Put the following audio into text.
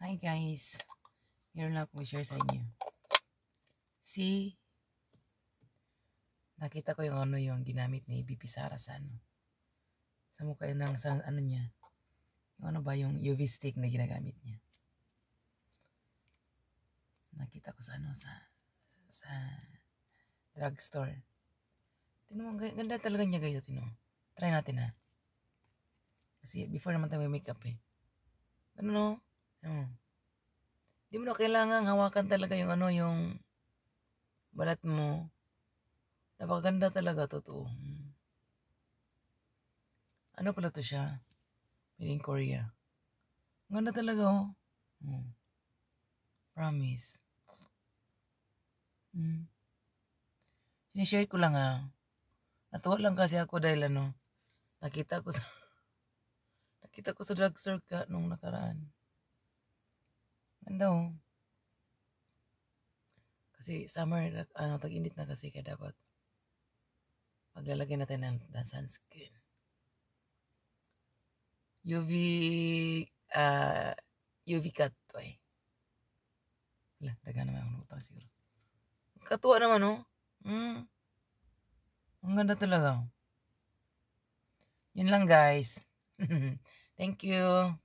Hi guys, meron lang akong i-share sa inyo. Nakita ko yung yung ginamit ni BP Sara sa sa mukha ng sa niya. Yung yung UV stick na ginagamit niya. Nakita ko sa sa drugstore. Tingnan mo, ganda talaga niya guys, Try natin ha. Kasi before naman tayo may makeup eh. Ano? Di mo na kailangan hawakan talaga yung yung balat mo. Napakaganda talaga, totoo. Ano pala to siya? Made in Korea. Ganda talaga, oh. Promise. Sinishare ko lang, ha. Natuwa lang kasi ako dahil nakita ko sa drugstore nung nakaraan. Ganda, oh. Kasi summer, tag-init na kasi kaya dapat maglalagay natin ng sunscreen. UV cut to eh. Daga naman ako nabutang siguro. Katuwa naman, oh. Ang ganda talaga. Yun lang, guys. Thank you.